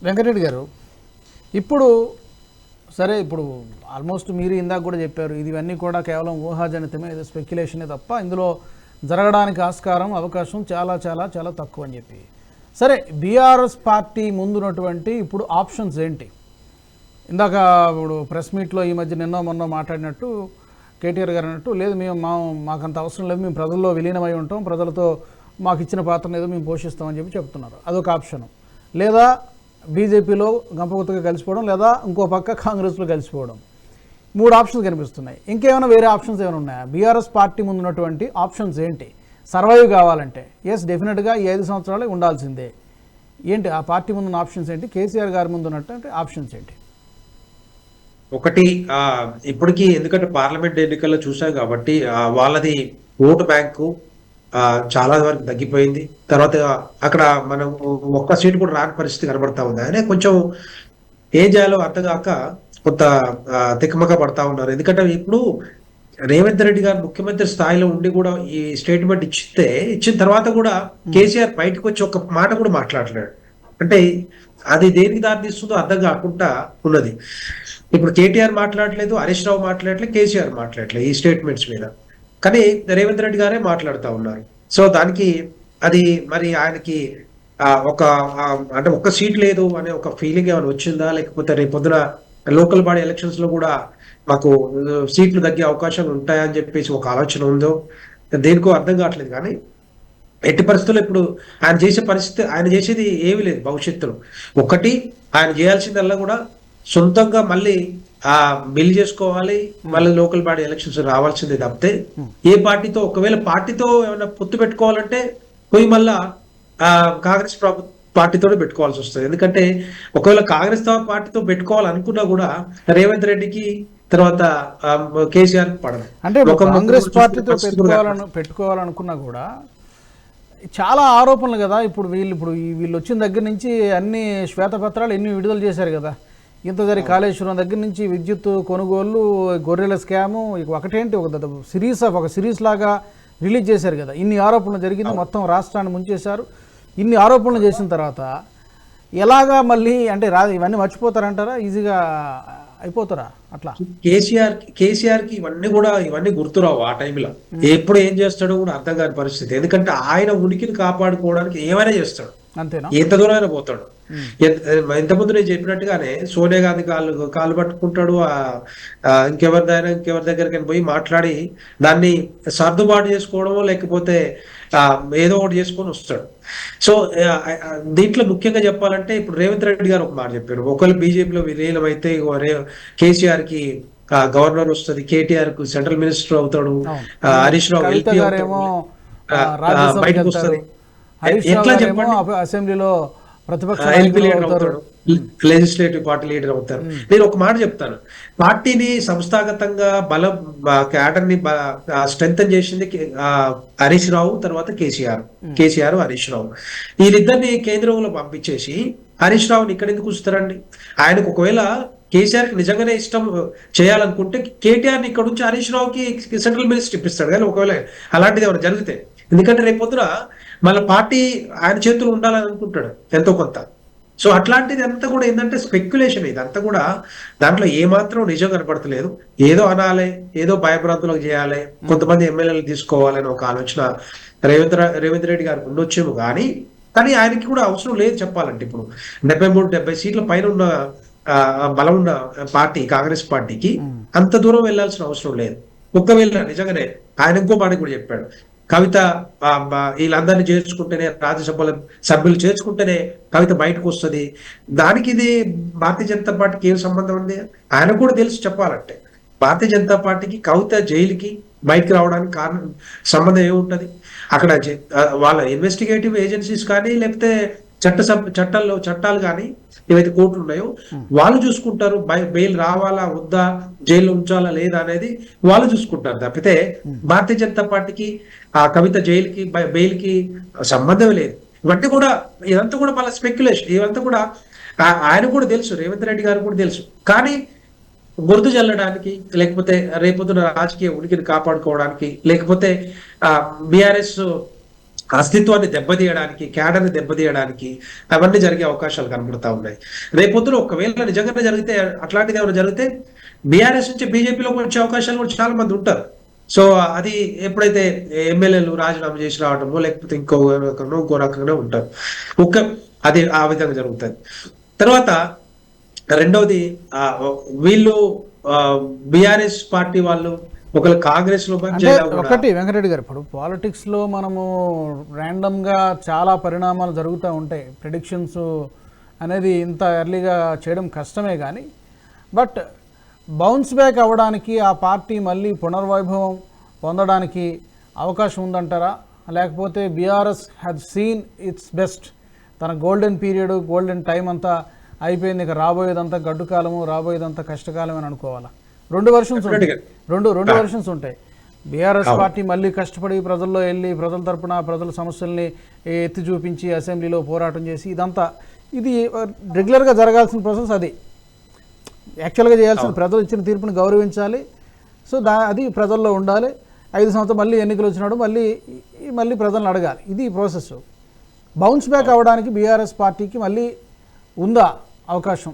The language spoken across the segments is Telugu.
వెంకటరెడ్డి గారు ఇప్పుడు సరే, ఇప్పుడు ఆల్మోస్ట్ మీరు ఇందాక కూడా చెప్పారు, ఇవన్నీ కూడా కేవలం ఊహాజనితమే, ఇది స్పెక్యులేషనే తప్ప ఇందులో జరగడానికి ఆస్కారం అవకాశం చాలా చాలా చాలా తక్కువ అని చెప్పి. సరే, బీఆర్ఎస్ పార్టీ ముందున్నటువంటి ఇప్పుడు ఆప్షన్స్ ఏంటి? ఇందాక ఇప్పుడు ప్రెస్ మీట్లో ఈ మధ్య నిన్నో మొన్నో మాట్లాడినట్టు కేటీఆర్ గారు అన్నట్టు, లేదు మాకంత అవసరం లేదు, మేము ప్రజల్లో విలీనమై ఉంటాం, ప్రజలతో మాకు ఇచ్చిన పాత్రను ఏదో మేము పోషిస్తామని చెప్పి చెప్తున్నారు. అదొక ఆప్షను. లేదా బీజేపీలో గంపగుత్తగా కలిసిపోవడం, లేదా ఇంకో పక్క కాంగ్రెస్లో కలిసిపోవడం. 3 ఆప్షన్స్ కనిపిస్తున్నాయి. ఇంకేమైనా వేరే ఆప్షన్స్ ఏమైనా ఉన్నాయా? బీఆర్ఎస్ పార్టీ ముందున్నటువంటి ఆప్షన్స్ ఏంటి? సర్వైవ్ కావాలంటే డెఫినెట్గా ఈ 5 సంవత్సరాలే ఉండాల్సిందే. ఏంటి ఆ పార్టీ ముందున్న ఆప్షన్స్ ఏంటి? కేసీఆర్ గారి ముందు ఉన్నటువంటి ఆప్షన్స్ ఏంటి? ఒకటి, ఇప్పటికీ ఎందుకంటే పార్లమెంట్ ఎన్నికల్లో చూసాం కాబట్టి వాళ్ళది ఓటు బ్యాంకు చాలా వరకు తగ్గిపోయింది. తర్వాత అక్కడ మనం ఒక్క సీటు కూడా రాని పరిస్థితి కనబడతా ఉంది. ఆయన కొంచెం ఏం చేయాలో అర్థం కాక కొంత తికమక పడతా ఉన్నారు. ఎందుకంటే ఇప్పుడు రేవంత్ రెడ్డి గారు ముఖ్యమంత్రి స్థాయిలో ఉండి కూడా ఈ స్టేట్మెంట్ ఇచ్చిన తర్వాత కూడా కేసీఆర్ బయటకు వచ్చి ఒక మాట కూడా మాట్లాడలేడు. అంటే అది దేనికి దారితీస్తుందో అర్థం కాకుండా ఉన్నది. ఇప్పుడు కేటీఆర్ మాట్లాడలేదు, హరీష్ రావు మాట్లాడలేదు, కేసీఆర్ మాట్లాడలేదు ఈ స్టేట్మెంట్స్ మీద. కానీ రేవంత్ రెడ్డి గారే మాట్లాడుతూ ఉన్నారు. సో దానికి అది మరి ఆయనకి అంటే ఒక్క సీట్ లేదు అనే ఒక ఫీలింగ్ ఏమైనా వచ్చిందా, లేకపోతే రేపు పొద్దున లోకల్ బాడీ ఎలక్షన్స్ లో కూడా మాకు సీట్లు తగ్గే అవకాశాలు ఉంటాయని చెప్పేసి ఒక ఆలోచన ఉందో దేనికో అర్థం కావట్లేదు. కానీ ఎట్టి పరిస్థితుల్లో ఇప్పుడు ఆయన చేసేది ఏమీ లేదు భవిష్యత్తులో. ఒకటి, ఆయన చేయాల్సిందల్లా కూడా సొంతంగా మళ్ళీ బిల్ చేసుకోవాలి, మళ్ళీ లోకల్ బాడీ ఎలక్షన్స్ రావాల్సిందే తప్పితే ఏ పార్టీతో, ఒకవేళ పార్టీతో ఏమైనా పొత్తు పెట్టుకోవాలంటే పోయి మళ్ళా కాంగ్రెస్ పార్టీతోనే పెట్టుకోవాల్సి వస్తుంది. ఎందుకంటే ఒకవేళ కాంగ్రెస్ పార్టీతో పెట్టుకోవాలనుకున్నా కూడా రేవంత్ రెడ్డికి తర్వాత కేసీఆర్ పడదు. అంటే కాంగ్రెస్ పార్టీతో పెట్టుకోవాలనుకున్నా కూడా చాలా ఆరోపణలు కదా. ఇప్పుడు వీళ్ళు వచ్చిన దగ్గర నుంచి అన్ని శ్వేతపత్రాలు ఎన్ని విడుదల చేశారు కదా. ఇంత కాళేశ్వరం దగ్గర నుంచి విద్యుత్ కొనుగోళ్లు, గొర్రెల స్కాము, ఒకటేంటి ఒక సిరీస్ లాగా రిలీజ్ చేశారు కదా. ఇన్ని ఆరోపణలు జరిగింది, మొత్తం రాష్ట్రాన్ని ముంచేశారు. ఇన్ని ఆరోపణలు చేసిన తర్వాత ఎలాగా మళ్ళీ అంటే ఇవన్నీ మర్చిపోతారంటారా? ఈజీగా అయిపోతారా అట్లా? కేసీఆర్ కి ఇవన్నీ గుర్తురావు. ఆ టైంలో ఎప్పుడు ఏం చేస్తాడో కూడా అర్థం కాని పరిస్థితి. ఎందుకంటే ఆయన ఉనికిని కాపాడుకోవడానికి ఏమైనా చేస్తాడు, అంతేనా? ఎంత దూరం పోతాడు. ఇంతకుముందు నేను చెప్పినట్టుగానే సోనియా గాంధీ కాళ్ళు పట్టుకుంటాడు, ఇంకెవరి దగ్గరికి పోయి మాట్లాడి దాన్ని సర్దుబాటు చేసుకోవడమో లేకపోతే ఏదో ఒకటి చేసుకొని వస్తాడు. సో దీంట్లో ముఖ్యంగా చెప్పాలంటే ఇప్పుడు రేవంత్ రెడ్డి గారు ఒక మాట చెప్పారు, ఒకవేళ బీజేపీలో విలీనం అయితే కేసీఆర్ కి గవర్నర్ వస్తుంది, కేటీఆర్ కు సెంట్రల్ మినిస్టర్ అవుతాడు, హరీష్ రావు ఎంపీ బయటకు వస్తుంది, ఎట్లా చెప్పండి, అసెంబ్లీలో లెజిస్లేటివ్ పార్టీ లీడర్ అవుతారు. నేను ఒక మాట చెప్తాను, పార్టీని సంస్థాగతంగా క్యాడర్ ని స్ట్రెంథన్ చేసింది హరీష్ రావు, తర్వాత కేసీఆర్ హరీష్ రావు. వీళ్ళిద్దరిని కేంద్రంలో పంపించేసి హరీష్ రావుని ఇక్కడ ఎందుకు ఉంచుతారండి? ఆయనకు ఒకవేళ కేసీఆర్ కి నిజంగానే ఇష్టం చేయాలనుకుంటే కేటీఆర్ ని ఇక్కడ నుంచి హరీష్ రావుకి సెంట్రల్ మినిస్టర్ ఇప్పిస్తాడు. కానీ ఒకవేళ అలాంటిది ఏమైనా జరిగితే, ఎందుకంటే రేపొద్దున మళ్ళీ పార్టీ ఆయన చేతులు ఉండాలని అనుకుంటాడు ఎంతో కొంత. సో అట్లాంటిది అంతా కూడా ఏంటంటే స్పెక్యులేషన్. ఇదంతా కూడా దాంట్లో ఏమాత్రం నిజం కనపడతలేదు. ఏదో అనాలి, ఏదో భయభ్రాంతులకు చేయాలి, కొంతమంది ఎమ్మెల్యేలు తీసుకోవాలని ఒక ఆలోచన రేవంత్ రెడ్డి గారికి ఉండొచ్చేమో కానీ ఆయనకి కూడా అవసరం లేదు చెప్పాలంటే. ఇప్పుడు 73-70 సీట్ల పైన ఉన్న బలం ఉన్న పార్టీ కాంగ్రెస్ పార్టీకి అంత దూరం వెళ్లాల్సిన అవసరం లేదు. ఒకవేళ నిజంగానే ఆయన ఇంకో మాట కూడా చెప్పాడు, కవిత వీళ్ళందరినీ చేర్చుకుంటేనే, రాజ్యసభలో సభ్యులు చేర్చుకుంటేనే కవిత బయటకు వస్తుంది. దానికి ఇది భారతీయ జనతా పార్టీకి ఏం సంబంధం ఉంది? ఆయన కూడా తెలుసు చెప్పాలంటే. భారతీయ జనతా పార్టీకి కవిత జైలుకి బయటకు రావడానికి సంబంధం ఏముంటది? అక్కడ వాళ్ళ ఇన్వెస్టిగేటివ్ ఏజెన్సీస్ కానీ లేకపోతే చట్టాలు కానీ ఏవైతే కోర్టులు ఉన్నాయో వాళ్ళు చూసుకుంటారు. బెయిల్ రావాలా వద్దా, జైల్లో ఉంచాలా లేదా అనేది వాళ్ళు చూసుకుంటారు తప్పితే భారతీయ జనతా పార్టీకి ఆ కవిత జైలుకి బెయిల్ కి సంబంధం లేదు. ఇదంతా కూడా మళ్ళీ స్పెక్యులేషన్. ఇదంతా కూడా ఆయన కూడా తెలుసు, రేవంత్ రెడ్డి గారు కూడా తెలుసు. కానీ బురద జల్లడానికి, లేకపోతే రేపొద్దున రాజకీయ ఉనికిని కాపాడుకోవడానికి, లేకపోతే బీఆర్ఎస్ అస్తిత్వాన్ని దెబ్బతీయడానికి, క్యాడర్ని దెబ్బతీయడానికి అవన్నీ జరిగే అవకాశాలు కనబడతా ఉన్నాయి. రేపొద్దున ఒకవేళ నిజంగానే జరిగితే, అట్లాంటిది ఏమైనా జరిగితే బీఆర్ఎస్ నుంచి బీజేపీలోకి వచ్చే అవకాశాలు కూడా చాలా మంది ఉంటారు. సో అది ఎప్పుడైతే ఎమ్మెల్యేలు రాజీనామా చేసి రావడమో లేకపోతే ఇంకో రకంగా ఉంటారు. అది ఆ విధంగా జరుగుతుంది. తర్వాత రెండవది వీళ్ళు బీఆర్ఎస్ పార్టీ వాళ్ళు ఒకవేళ కాంగ్రెస్ లో ఒకటి వెంకటరెడ్డి గారు, ఇప్పుడు పాలిటిక్స్ లో మనము ర్యాండమ్ గా చాలా పరిణామాలు జరుగుతూ ఉంటాయి. ప్రిడిక్షన్స్ అనేది ఇంత ఎర్లీగా చేయడం కష్టమే, కానీ బట్ బౌన్స్ బ్యాక్ అవ్వడానికి ఆ పార్టీ మళ్ళీ పునర్వైభవం పొందడానికి అవకాశం ఉందంటారా? లేకపోతే BRS had seen it's best, తన గోల్డెన్ పీరియడ్, గోల్డెన్ టైం అంతా అయిపోయింది, ఇక రాబోయేదంతా గడ్డు కాలము, రాబోయేదంతా కష్టకాలం అని అనుకోవాలా? రెండు వర్షన్స్ ఉంటాయి, రెండు వర్షన్స్ ఉంటాయి. బీఆర్ఎస్ పార్టీ మళ్ళీ కష్టపడి ప్రజల్లో వెళ్ళి ప్రజల తరపున ప్రజల సమస్యల్ని ఎత్తి చూపించి అసెంబ్లీలో పోరాటం చేసి ఇది రెగ్యులర్గా జరగాల్సిన ప్రాసెస్. అది యాక్చువల్గా చేయాల్సిన, ప్రజలు ఇచ్చిన తీర్పుని గౌరవించాలి. సో అది ప్రజల్లో ఉండాలి. 5 సంవత్సరాలు మళ్ళీ ఎన్నికలు వచ్చినాడు మళ్ళీ ప్రజలను అడగాలి. ఇది ప్రాసెస్. బౌన్స్ బ్యాక్ అవ్వడానికి బీఆర్ఎస్ పార్టీకి మళ్ళీ ఉందా అవకాశం?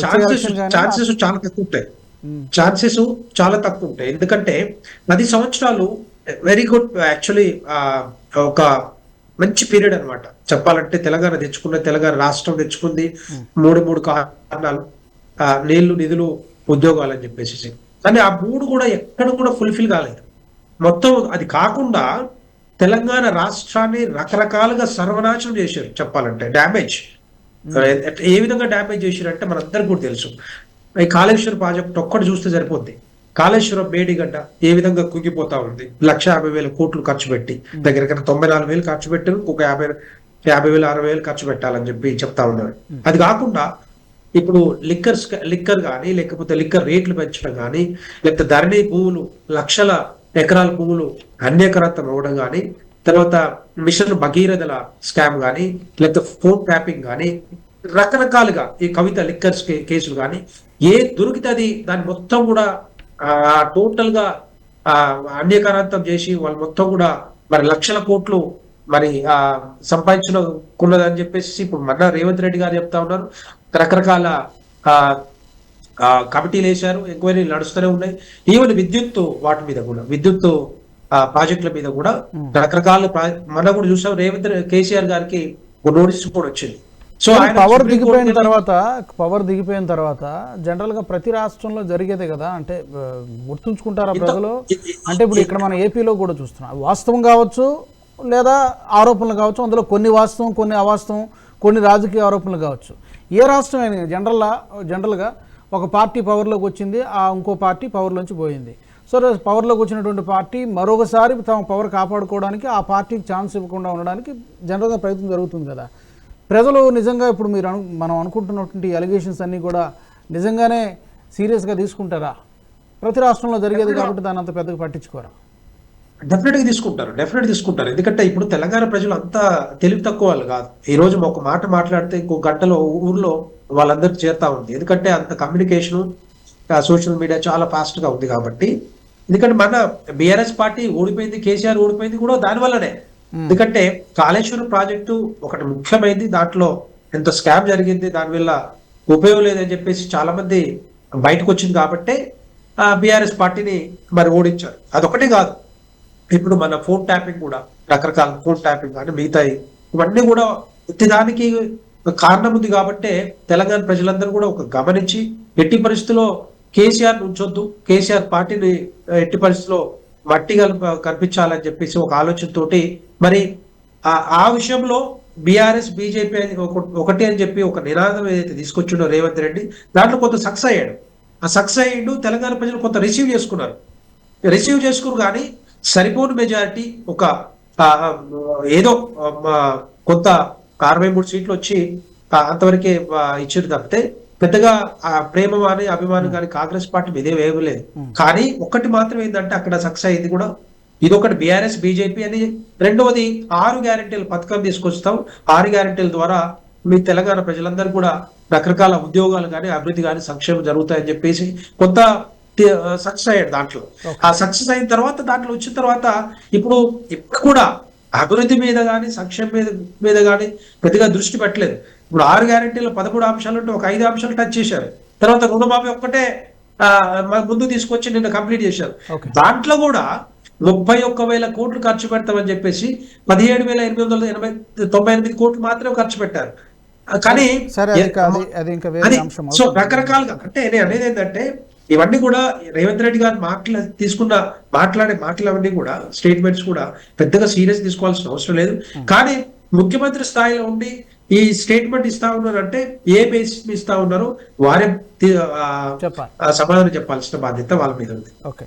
ఛాన్సెస్ చాలా తక్కువ ఉంటాయి. ఛాన్సెస్ చాలా తక్కువ ఉంటాయి. ఎందుకంటే 10 సంవత్సరాలు వెరీ గుడ్, యాక్చువల్లీ ఒక మంచి పీరియడ్ అనమాట చెప్పాలంటే. తెలంగాణ రాష్ట్రం తెచ్చుకుంది 3 కారణాలు: నీళ్లు, నిధులు, ఉద్యోగాలు అని చెప్పేసి. కానీ ఆ 3 కూడా ఎక్కడ కూడా ఫుల్ఫిల్ కాలేదు. మొత్తం అది కాకుండా తెలంగాణ రాష్ట్రాన్ని రకరకాలుగా సర్వనాశనం చేశారు చెప్పాలంటే. డ్యామేజ్ ఏ విధంగా డ్యామేజ్ చేశారంటే మనందరికి కూడా తెలుసు. ఈ కాళేశ్వరం ప్రాజెక్ట్ ఒక్కటి చూస్తే సరిపోద్ది. కాళేశ్వరం మేడిగడ్డ ఏ విధంగా కుంగిపోతా ఉంది. 1,50,000 కోట్లు ఖర్చు పెట్టి, దగ్గర 94,000 ఖర్చు పెట్టారు, ఒక 50,000 60,000 ఖర్చు పెట్టాలని చెప్పి చెప్తా ఉన్నారు. అది కాకుండా ఇప్పుడు లిక్కర్ కానీ, లేకపోతే లిక్కర్ రేట్లు పెంచడం కానీ, లేకపోతే ధరణి భూములు, లక్షల ఎకరాల భూములు అన్యకరత్వం అవ్వడం కానీ, తర్వాత మిషన్ భగీరథల స్కామ్ కానీ, లేకపోతే ఫోన్ ట్యాపింగ్ కానీ, రకరకాలుగా ఈ కవిత లిక్కర్స్ కేసులు కానీ, ఏ దొరికితే అది దాన్ని మొత్తం కూడా టోటల్ గా అన్యకరత్వం చేసి వాళ్ళు మొత్తం కూడా మరి లక్షల కోట్లు మరి సంపాదించుకున్నదని చెప్పేసి ఇప్పుడు మన రేవంత్ రెడ్డి గారు చెప్తా ఉన్నారు. రకరకాల కమిటీలు వేశారు, ఎంక్వైరీలు నడుస్తూనే ఉన్నాయి. ఈవెన్ వాటి మీద కూడా, విద్యుత్ ప్రాజెక్టుల మీద కూడా రకరకాల మనం కూడా చూసాం. కేసీఆర్ గారికి ఒక నోటీస్ కూడా వచ్చింది. సో పవర్ దిగిపోయిన తర్వాత జనరల్ గా ప్రతి రాష్ట్రంలో జరిగేదే కదా. అంటే గుర్తుంచుకుంటారా ప్రజలు? అంటే ఇప్పుడు ఇక్కడ మన ఏపీలో కూడా చూస్తున్నాం, వాస్తవం కావచ్చు లేదా ఆరోపణలు కావచ్చు, అందులో కొన్ని వాస్తవం, కొన్ని అవాస్తవం, కొన్ని రాజకీయ ఆరోపణలు కావచ్చు. ఏ రాష్ట్రం అయినా జనరల్గా ఒక పార్టీ పవర్లోకి వచ్చింది, ఇంకో పార్టీ పవర్లోంచి పోయింది. సో పవర్లోకి వచ్చినటువంటి పార్టీ మరొకసారి తమ పవర్ కాపాడుకోవడానికి ఆ పార్టీకి ఛాన్స్ ఇవ్వకుండా ఉండడానికి జనరల్గా ప్రయత్నం జరుగుతుంది కదా. ప్రజలు నిజంగా ఇప్పుడు మనం అనుకుంటున్నటువంటి ఎలిగేషన్స్ అన్నీ కూడా నిజంగానే సీరియస్గా తీసుకుంటారా? ప్రతి రాష్ట్రంలో జరిగేది కాబట్టి దాన్ని అంత పెద్దగా పట్టించుకోరా? డెఫినెట్గా తీసుకుంటారు. ఎందుకంటే ఇప్పుడు తెలంగాణ ప్రజలు అంతా తెలివి తక్కువ వాళ్ళు కాదు. ఈ రోజు ఒక మాట మాట్లాడితే ఇంకో గంటలో ఊర్లో వాళ్ళందరికీ చేరుతా ఉంది. ఎందుకంటే అంత కమ్యూనికేషన్, సోషల్ మీడియా చాలా ఫాస్ట్ గా ఉంది కాబట్టి. ఎందుకంటే మన బీఆర్ఎస్ పార్టీ ఓడిపోయింది, కేసీఆర్ ఓడిపోయింది కూడా దానివల్లనే. ఎందుకంటే కాళేశ్వరం ప్రాజెక్టు ఒకటి ముఖ్యమైనది, దాంట్లో ఎంత స్కామ్ జరిగింది, దానివల్ల ఉపయోగం లేదని చెప్పేసి చాలా మంది బయటకు వచ్చింది కాబట్టి బీఆర్ఎస్ పార్టీని మరి ఓడించారు. అదొకటే కాదు, ఇప్పుడు మన ఫోన్ ట్యాపింగ్ కూడా, రకరకాల ఫోన్ ట్యాపింగ్ కానీ మిగతాయి ఇవన్నీ కూడా ప్రతిదానికి కారణం ఉంది. కాబట్టి తెలంగాణ ప్రజలందరూ కూడా ఒక గమనించి ఎట్టి పరిస్థితుల్లో కేసీఆర్ ఉంచొద్దు, కేసీఆర్ పార్టీని ఎట్టి పరిస్థితుల్లో మట్టిగా కనిపించాలని చెప్పేసి ఒక ఆలోచనతోటి మరి ఆ విషయంలో బీఆర్ఎస్ బీజేపీ అని ఒకటి అని చెప్పి ఒక నినాదం ఏదైతే తీసుకొచ్చిండో రేవంత్ రెడ్డి, దాంట్లో కొంత సక్సెస్ అయ్యాడు. ఆ సక్సెస్ అయ్యిండు, తెలంగాణ ప్రజలు కొంత రిసీవ్ చేసుకున్నారు కానీ సరిపోని మెజారిటీ ఒక ఏదో కొంత 63 సీట్లు వచ్చి అంతవరకే ఇచ్చారు తప్పితే పెద్దగా ప్రేమ కానీ అభిమానం కానీ కాంగ్రెస్ పార్టీ మీదే వేయలేదు. కానీ ఒకటి మాత్రం ఏంటంటే అక్కడ సక్సెస్ అయింది కూడా, ఇదొకటి బీఆర్ఎస్ బీజేపీ అని. రెండవది 6 గ్యారెంటీల పథకం తీసుకొస్తాం, 6 గ్యారెంటీల ద్వారా మీ తెలంగాణ ప్రజలందరూ కూడా రకరకాల ఉద్యోగాలు కానీ అభివృద్ధి కానీ సంక్షేమం జరుగుతాయని చెప్పేసి కొంత సక్సెస్ అయ్యాడు దాంట్లో. ఆ సక్సెస్ అయిన తర్వాత దాంట్లో వచ్చిన తర్వాత ఇప్పుడు కూడా అభివృద్ధి మీద కానీ సంక్షేమం మీద కానీ పెద్దగా దృష్టి పెట్టలేదు. ఇప్పుడు 6 గ్యారెంటీలు 13 అంశాలు ఉంటే ఒక 5 అంశాలు టచ్ చేశారు. తర్వాత రుణమాఫీ ఒక్కటే ముందు తీసుకొచ్చి నిన్న కంప్లీట్ చేశారు. దాంట్లో కూడా 31,000 కోట్లు ఖర్చు పెడతామని చెప్పేసి 17,898 కోట్లు మాత్రమే ఖర్చు పెట్టారు. కానీ సో రకరకాలుగా అంటే నేను అనేది ఏంటంటే ఇవన్నీ కూడా రేవంత్ రెడ్డి గారు మాట్లాడే మాటలవన్నీ కూడా స్టేట్మెంట్స్ కూడా పెద్దగా సీరియస్ తీసుకోవాల్సిన అవసరం లేదు. కానీ ముఖ్యమంత్రి స్థాయిలో ఉండి ఈ స్టేట్మెంట్ ఇస్తా ఉన్నారంటే ఏ బేసిస్ మీద ఇస్తా ఉన్నారో వారే సమాధానం చెప్పాల్సిన బాధ్యత వాళ్ళ మీద ఉంది. ఓకే,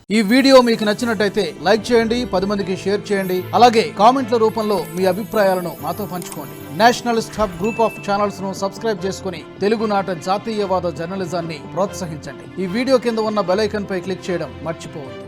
ఈ వీడియో మీకు నచ్చినట్టయితే లైక్ చేయండి, 10 మందికి షేర్ చేయండి. అలాగే కామెంట్ల రూపంలో మీ అభిప్రాయాలను మాతో పంచుకోండి. Nationalist hub group of channels ను సబ్స్క్రైబ్ చేసుకుని తెలుగునాట జాతీయవాద జర్నలిజాన్ని ప్రోత్సహించండి. ఈ వీడియో కింద ఉన్న బెల్ ఐకాన్ పై క్లిక్ చేయడం మర్చిపోవద్దు.